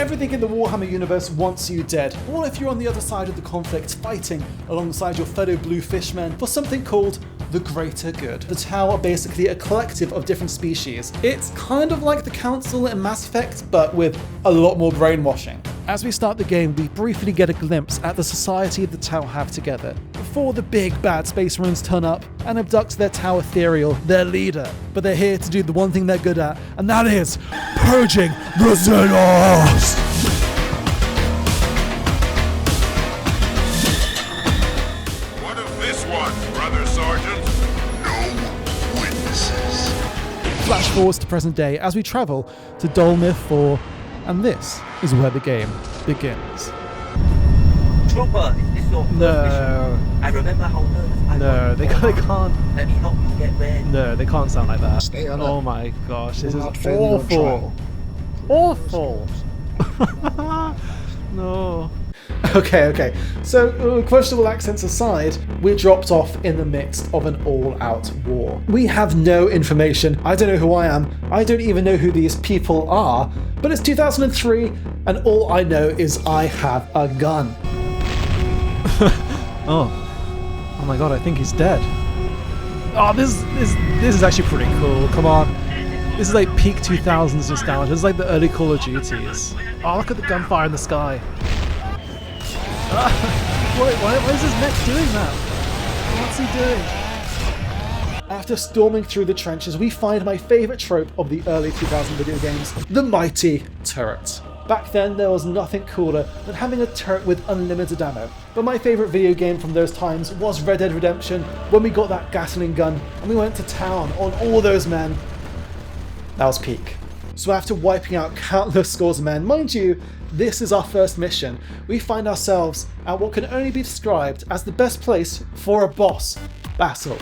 Everything in the Warhammer universe wants you dead, or if you're on the other side of the conflict fighting alongside your fellow blue fishmen for something called the greater good. The Tau are basically a collective of different species. It's kind of like the Council in Mass Effect, but with a lot more brainwashing. As we start the game, we briefly get a glimpse at the society the Tau have together, before the big bad Space Marines turn up and abduct their Tau Ethereal, their leader. But they're here to do the one thing they're good at, and that is purging the Xenos! What of this one, Brother Sergeant? No witnesses. Flash forwards to present day as we travel to Dolmith 4, and this is where the game begins. Trooper, is this your first mission? I remember how nervous I was. They can't. Let me help you get ready. No, they can't sound like that. Stay alert. Oh my gosh, this Do is not fail your awful. trial. Awful. No. Okay. So, questionable accents aside, we're dropped off in the midst of an all-out war. We have no information. I don't know who I am. I don't even know who these people are. But it's 2003, and all I know is I have a gun. Oh my god, I think he's dead. Oh, this is actually pretty cool. Come on. This is like peak 2000s nostalgia. This is like the early Call of Duties. Oh, look at the gunfire in the sky. Why is his mech doing that? What's he doing? After storming through the trenches, we find my favourite trope of the early 2000 video games, the mighty turret. Back then, there was nothing cooler than having a turret with unlimited ammo. But my favourite video game from those times was Red Dead Redemption, when we got that Gatling gun and we went to town on all those men. That was peak. So after wiping out countless scores of men, mind you, this is our first mission. We find ourselves at what can only be described as the best place for a boss battle.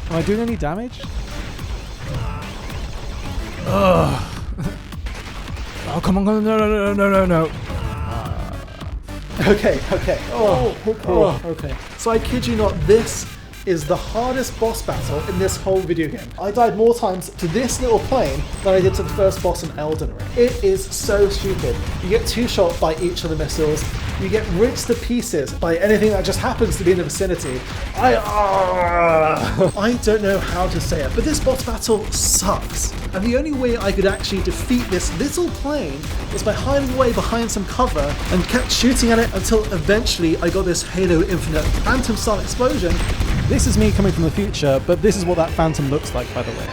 Am I doing any damage? Ugh. Oh, come on, no. Okay. Okay. So I kid you not, this is the hardest boss battle in this whole video game. I died more times to this little plane than I did to the first boss in Elden Ring. It is so stupid. You get two shot by each of the missiles, you get rinsed to pieces by anything that just happens to be in the vicinity. I don't know how to say it, but this boss battle sucks. And the only way I could actually defeat this little plane was by hiding away behind some cover and kept shooting at it until eventually I got this Halo Infinite Phantom style explosion. This is me coming from the future, but this is what that Phantom looks like, by the way.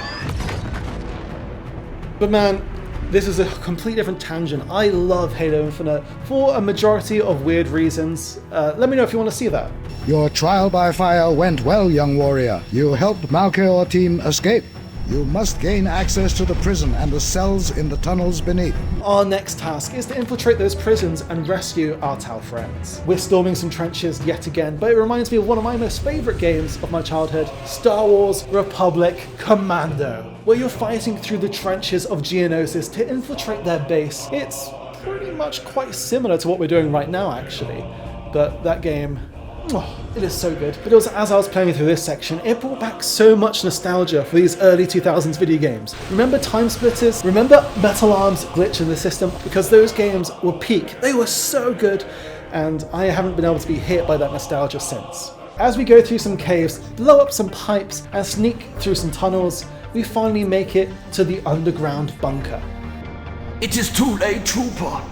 But man, this is a complete different tangent. I love Halo Infinite for a majority of weird reasons. Let me know if you want to see that. Your trial by fire went well, young warrior. You helped Malkaor team escape. You must gain access to the prison and the cells in the tunnels beneath. Our next task is to infiltrate those prisons and rescue our Tau friends. We're storming some trenches yet again, but it reminds me of one of my most favourite games of my childhood, Star Wars Republic Commando, where you're fighting through the trenches of Geonosis to infiltrate their base. It's pretty much quite similar to what we're doing right now, actually, but that game, it is so good. But it was as I was playing through this section, it brought back so much nostalgia for these early 2000s video games. Remember Time Splitters? Remember Metal Arm's glitch in the system? Because those games were peak. They were so good, and I haven't been able to be hit by that nostalgia since. As we go through some caves, blow up some pipes, and sneak through some tunnels, we finally make it to the underground bunker. It is too late, Trooper.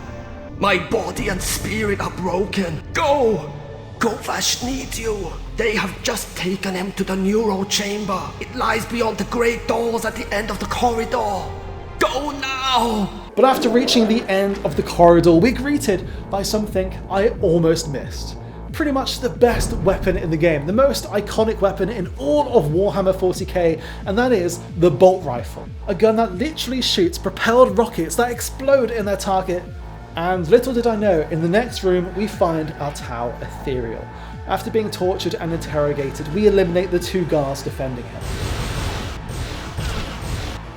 My body and spirit are broken. Go! Kovash needs you. They have just taken him to the neural chamber. It lies beyond the great doors at the end of the corridor. Go now! But after reaching the end of the corridor, we're greeted by something I almost missed. Pretty much the best weapon in the game, the most iconic weapon in all of Warhammer 40k, and that is the bolt rifle. A gun that literally shoots propelled rockets that explode in their target. And little did I know, in the next room we find our Tau Ethereal. After being tortured and interrogated, we eliminate the two guards defending him.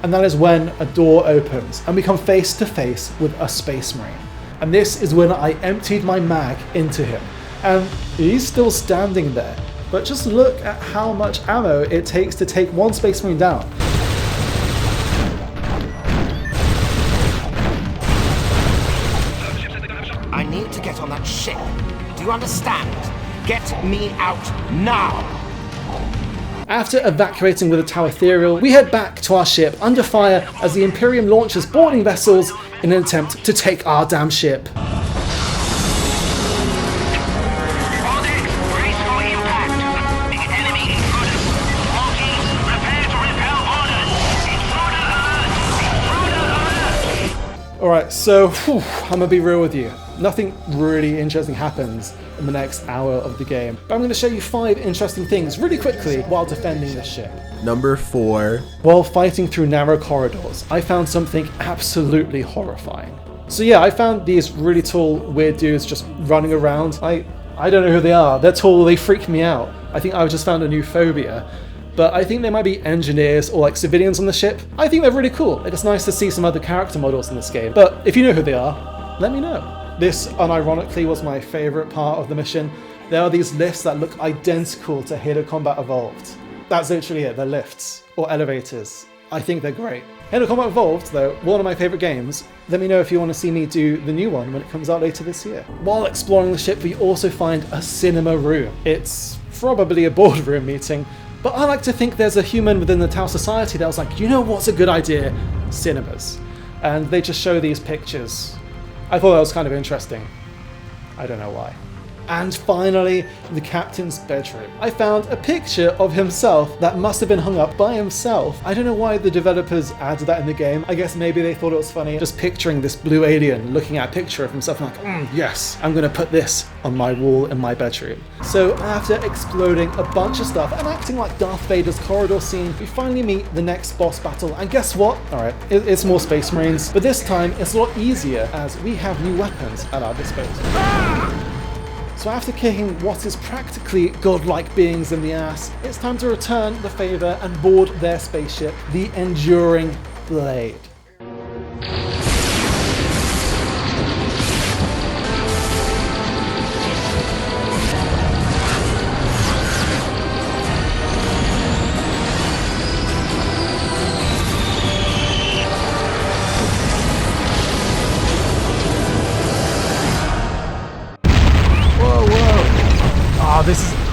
And that is when a door opens and we come face to face with a Space Marine. And this is when I emptied my mag into him. And he's still standing there, but just look at how much ammo it takes to take one Space Marine down. out on that ship. Do you understand? Get me out now! After evacuating with the Tau Ethereal, we head back to our ship under fire as the Imperium launches boarding vessels in an attempt to take our damn ship. Alright, so I'm gonna be real with you. Nothing really interesting happens in the next hour of the game, but I'm gonna show you 5 interesting things really quickly while defending the ship. Number 4. While fighting through narrow corridors, I found something absolutely horrifying. So yeah, I found these really tall, weird dudes just running around. I don't know who they are. They're tall, they freak me out. I think I just found a new phobia. But I think they might be engineers or like civilians on the ship. I think they're really cool. It's nice to see some other character models in this game. But if you know who they are, let me know. This, unironically, was my favourite part of the mission. There are these lifts that look identical to Halo Combat Evolved. That's literally it, they're lifts, or elevators. I think they're great. Halo Combat Evolved, though, one of my favourite games. Let me know if you want to see me do the new one when it comes out later this year. While exploring the ship, we also find a cinema room. It's probably a boardroom meeting, but I like to think there's a human within the Tau Society that was like, you know what's a good idea? Cinemas. And they just show these pictures. I thought that was kind of interesting. I don't know why. And finally, the captain's bedroom. I found a picture of himself that must have been hung up by himself. I don't know why the developers added that in the game. I guess maybe they thought it was funny, just picturing this blue alien looking at a picture of himself and like, yes, I'm gonna put this on my wall in my bedroom. So after exploding a bunch of stuff and acting like Darth Vader's corridor scene, we finally meet the next boss battle. And guess what? Alright, it's more Space Marines, but this time it's a lot easier as we have new weapons at our disposal. So after kicking what is practically godlike beings in the ass, it's time to return the favour and board their spaceship, the Enduring Blade.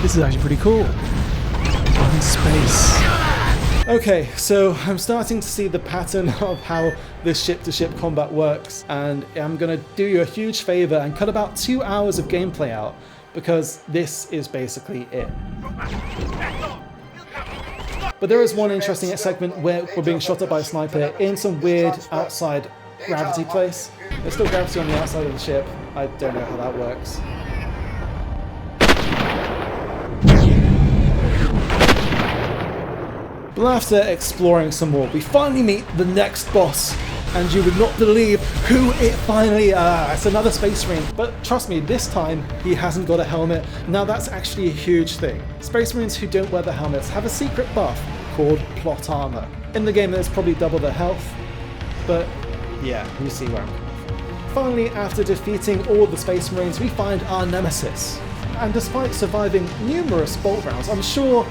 This is actually pretty cool. I'm in space. Okay, so I'm starting to see the pattern of how this ship-to-ship combat works, and I'm going to do you a huge favour and cut about 2 hours of gameplay out, because this is basically it. But there is one interesting segment where we're being shot at by a sniper in some weird outside gravity place. There's still gravity on the outside of the ship. I don't know how that works. But after exploring some more, we finally meet the next boss, and you would not believe who it finally is. It's another Space Marine, but trust me, this time he hasn't got a helmet. Now that's actually a huge thing. Space Marines who don't wear the helmets have a secret buff called plot armor. In the game there's probably double their health, but yeah, you see where I'm coming from. Finally, after defeating all the Space Marines, we find our nemesis. And despite surviving numerous bolt rounds, I'm sure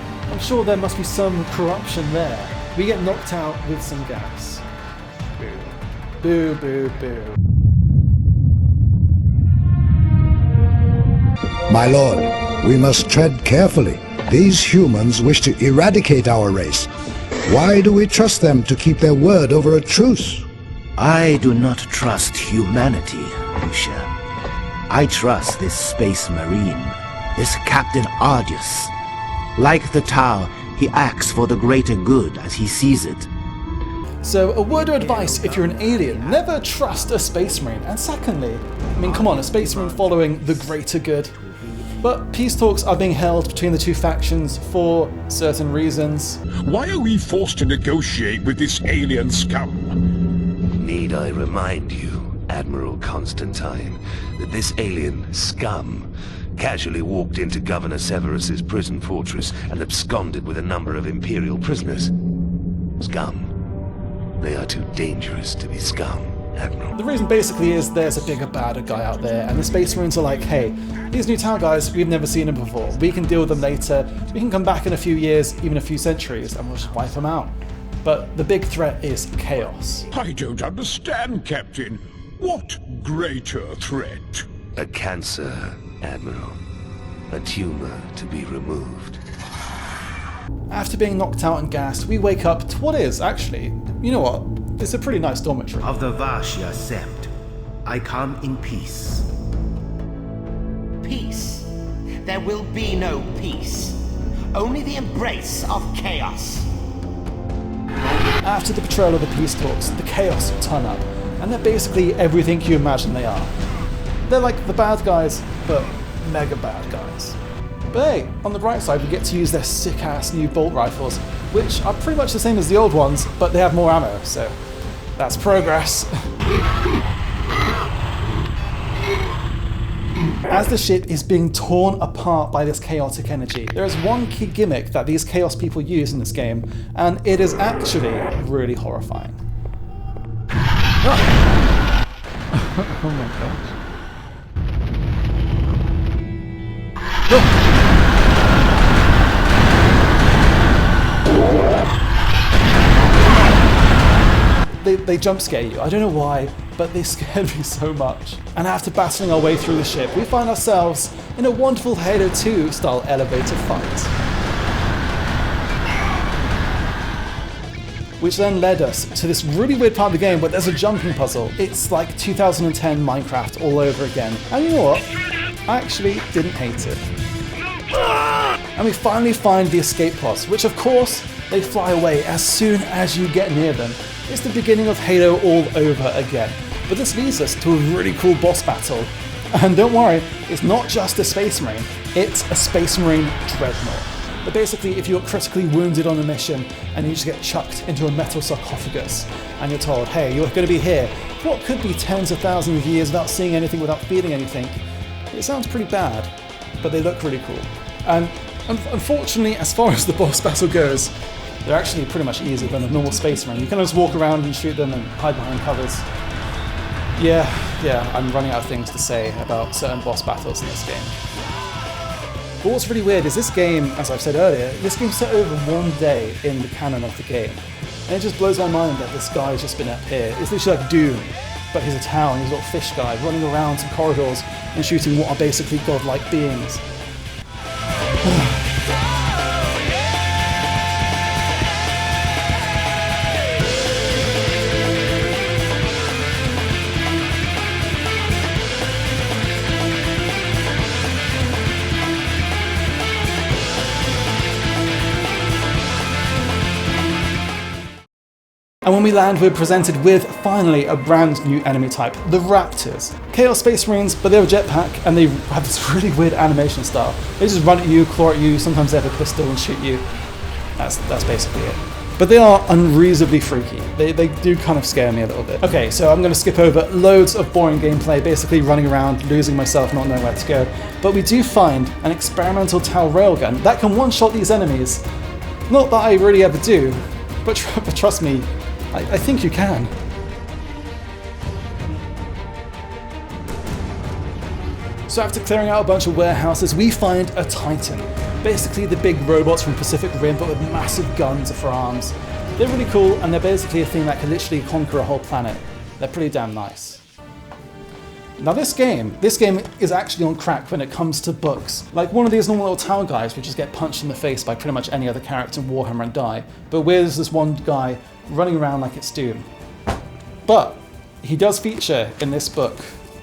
there must be some corruption there. We get knocked out with some gas. Boo, boo, boo. My lord, we must tread carefully. These humans wish to eradicate our race. Why do we trust them to keep their word over a truce? I do not trust humanity, Lucia. I trust this Space Marine, this Captain Argus. Like the Tau, he acts for the greater good as he sees it. So, a word of advice if you're an alien, never trust a Space Marine. And secondly, I mean, come on, a Space Marine following the greater good. But peace talks are being held between the two factions for certain reasons. Why are we forced to negotiate with this alien scum? Need I remind you, Admiral Constantine, that this alien scum casually walked into Governor Severus's prison fortress and absconded with a number of Imperial prisoners? Scum. They are too dangerous to be scum, Admiral. The reason basically is there's a bigger, badder guy out there, and the Space Marines are like, hey, these new Tau guys, we've never seen them before. We can deal with them later. We can come back in a few years, even a few centuries, and we'll just wipe them out. But the big threat is chaos. I don't understand, Captain. What greater threat? A cancer, Admiral. A tumor to be removed. After being knocked out and gassed, we wake up to what is, actually, you know what, it's a pretty nice dormitory. Of the Vashya Sept, I come in peace. Peace. There will be no peace. Only the embrace of chaos. After the betrayal of the peace talks, the chaos turn up, and they're basically everything you imagine they are. They're like the bad guys, but mega bad guys. But hey, on the bright side, we get to use their sick-ass new bolt rifles, which are pretty much the same as the old ones, but they have more ammo, so that's progress. As the ship is being torn apart by this chaotic energy, there is one key gimmick that these chaos people use in this game, and it is actually really horrifying. Oh my gosh. They jump scare you. I don't know why, but they scared me so much. And after battling our way through the ship, we find ourselves in a wonderful Halo 2 style elevator fight. Which then led us to this really weird part of the game where there's a jumping puzzle. It's like 2010 Minecraft all over again. And you know what? I actually didn't hate it. And we finally find the escape pods, which of course, they fly away as soon as you get near them. It's the beginning of Halo all over again. But this leads us to a really cool boss battle. And don't worry, it's not just a Space Marine, it's a Space Marine Dreadnought. But basically, if you're critically wounded on a mission and you just get chucked into a metal sarcophagus and you're told, hey, you're going to be here for what could be tens of thousands of years without seeing anything, without feeling anything, it sounds pretty bad, but they look really cool. And unfortunately, as far as the boss battle goes, they're actually pretty much easier than a normal Space Marine. You can just walk around and shoot them and hide behind covers. Yeah, I'm running out of things to say about certain boss battles in this game. But what's really weird is this game, as I've said earlier, this game's set over one day in the canon of the game. And it just blows my mind that this guy's just been up here. It's literally like Doom, but he's a town, he's a little fish guy running around some corridors and shooting what are basically godlike beings. And when we land, we're presented with, finally, a brand new enemy type, the Raptors. Chaos Space Marines, but they have a jetpack, and they have this really weird animation style. They just run at you, claw at you, sometimes they have a pistol and shoot you. That's basically it. But they are unreasonably freaky. They do kind of scare me a little bit. Okay, so I'm going to skip over loads of boring gameplay, basically running around, losing myself, not knowing where to go. But we do find an experimental Tau railgun that can one-shot these enemies. Not that I really ever do, but trust me, I think you can. So after clearing out a bunch of warehouses, we find a Titan. Basically the big robots from Pacific Rim, but with massive guns for arms. They're really cool, and they're basically a thing that can literally conquer a whole planet. They're pretty damn nice. Now this game is actually on crack when it comes to books. Like one of these normal little tower guys would just get punched in the face by pretty much any other character in Warhammer and die. But where's this one guy running around like it's Doom? But he does feature in this book,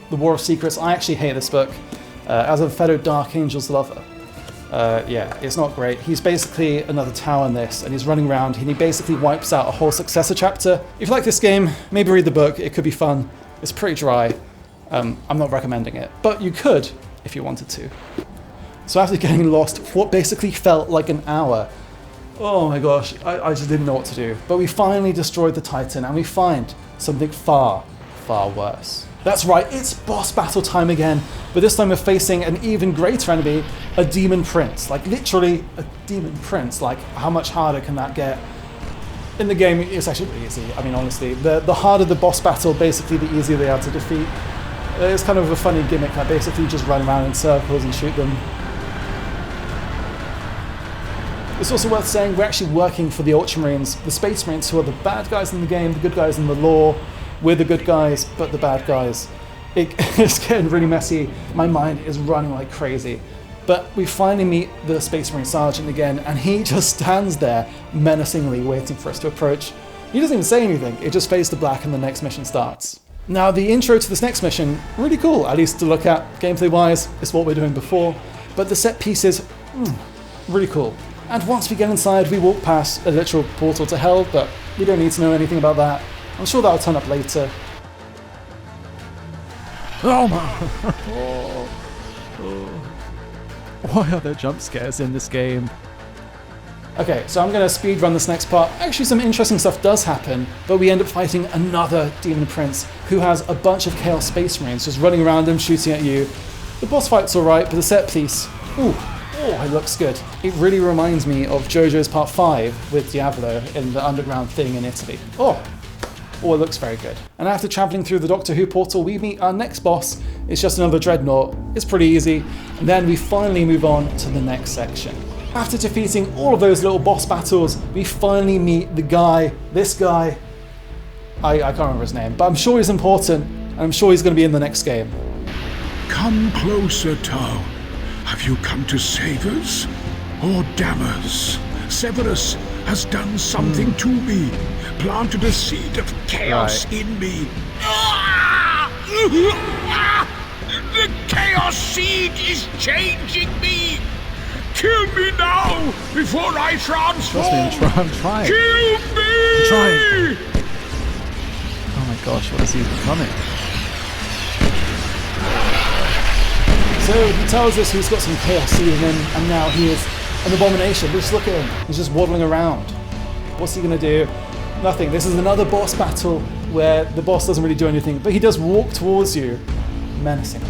The War of Secrets. I actually hate this book as a fellow Dark Angels lover. Yeah, it's not great. He's basically another Tau in this, and he's running around, and he basically wipes out a whole successor chapter. If you like this game, maybe read the book. It could be fun. It's pretty dry. I'm not recommending it, but you could if you wanted to. So after getting lost for what basically felt like an hour, oh my gosh, I just didn't know what to do. But we finally destroyed the Titan, and we find something far, far worse. That's right, it's boss battle time again, but this time we're facing an even greater enemy, a demon prince. Like literally a demon prince. Like how much harder can that get? In the game, it's actually really easy. I mean, honestly, the harder the boss battle, basically the easier they are to defeat. It's kind of a funny gimmick. I basically just run around in circles and shoot them. It's also worth saying we're actually working for the Ultramarines, the Space Marines, who are the bad guys in the game, the good guys in the lore. We're the good guys, but the bad guys. It's getting really messy. My mind is running like crazy. But we finally meet the Space Marine Sergeant again, and he just stands there menacingly waiting for us to approach. He doesn't even say anything, it just fades to black and the next mission starts. Now the intro to this next mission, really cool, at least to look at gameplay wise, it's what we're doing before, but the set pieces, really cool. And once we get inside, we walk past a literal portal to hell, but we don't need to know anything about that. I'm sure that'll turn up later. Oh my! Why are there jump scares in this game? Okay, so I'm going to speedrun this next part. Actually, some interesting stuff does happen, but we end up fighting another Demon Prince who has a bunch of Chaos Space Marines just running around him, shooting at you. The boss fight's alright, but the set piece, it looks good. It really reminds me of JoJo's Part 5 with Diablo in the underground thing in Italy. It looks very good. And after travelling through the Doctor Who portal, we meet our next boss. It's just another Dreadnought. It's pretty easy. And then we finally move on to the next section. After defeating all of those little boss battles, we finally meet the guy, this guy. I can't remember his name, but I'm sure he's important, and I'm sure he's going to be in the next game. Come closer, Tau. Have you come to save us? Or damn us? Severus has done something to me, planted a seed of chaos in me. The chaos seed is changing me! Kill me now, before I transform! I'm trying. Kill me! I'm trying. Oh my gosh, what is he becoming? So he tells us he's got some chaos seed in him, and now he is an abomination. Just look at him, he's just waddling around. What's he gonna do? Nothing. This is another boss battle where the boss doesn't really do anything, but he does walk towards you menacingly.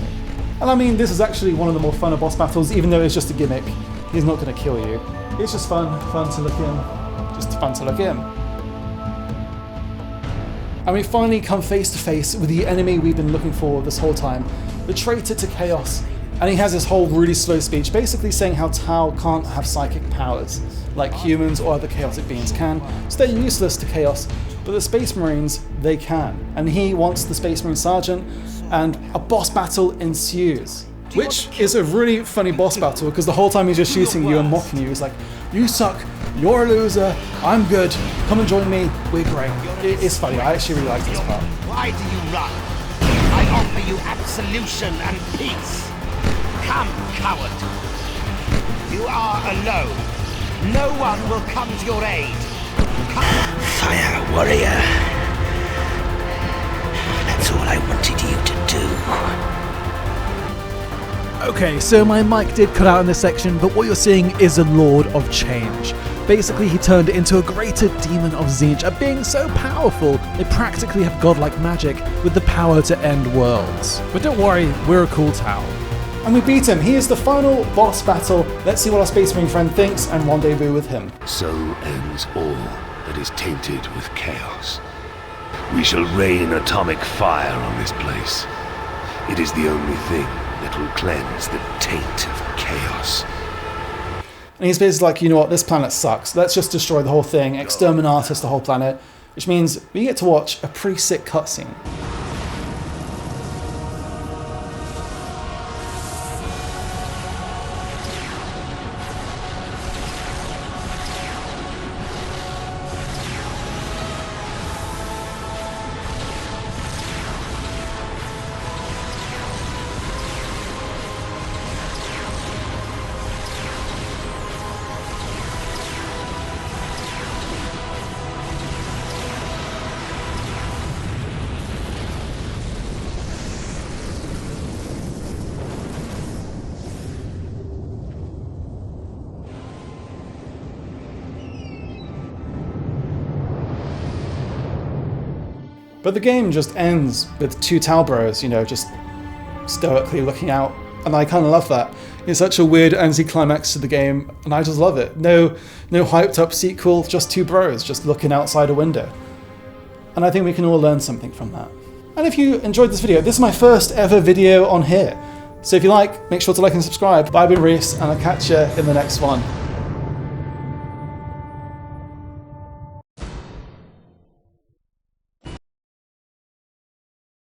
And I mean, this is actually one of the more funner boss battles, even though it's just a gimmick. He's not gonna kill you. It's just fun to look at him. Just fun to look at him. And we finally come face to face with the enemy we've been looking for this whole time, the traitor to chaos. And he has this whole really slow speech, basically saying how Tau can't have psychic powers, like humans or other chaotic beings can, so they're useless to chaos, but the Space Marines, they can. And he wants the Space Marine Sergeant, and a boss battle ensues. Which is a really funny boss battle, because the whole time he's just shooting you and mocking you. He's like, you suck, you're a loser, I'm good, come and join me, we're great. It's funny, I actually really like this part. Why do you run? I offer you absolution and peace. Come, coward. You are alone. No one will come to your aid. Come. Fire warrior. That's all I wanted you to do. Okay, so my mic did cut out in this section, but what you're seeing is a Lord of Change. Basically, he turned into a greater demon of Tzeentch, a being so powerful they practically have godlike magic with the power to end worlds. But don't worry, we're a cool Tau. And we beat him. He is the final boss battle. Let's see what our Space Marine friend thinks and rendezvous with him. So ends all that is tainted with chaos. We shall rain atomic fire on this place. It is the only thing that will cleanse the taint of chaos. And he's basically like, you know what, this planet sucks. Let's just destroy the whole thing, Exterminatus the whole planet, which means we get to watch a pretty sick cutscene. But the game just ends with two Tau bros, you know, just stoically looking out, and I kind of love that. It's such a weird anti-climax to the game, and I just love it. No hyped up sequel, just two bros just looking outside a window. And I think we can all learn something from that. And if you enjoyed this video, this is my first ever video on here. So if you like, make sure to like and subscribe. I've been Reese, and I'll catch you in the next one.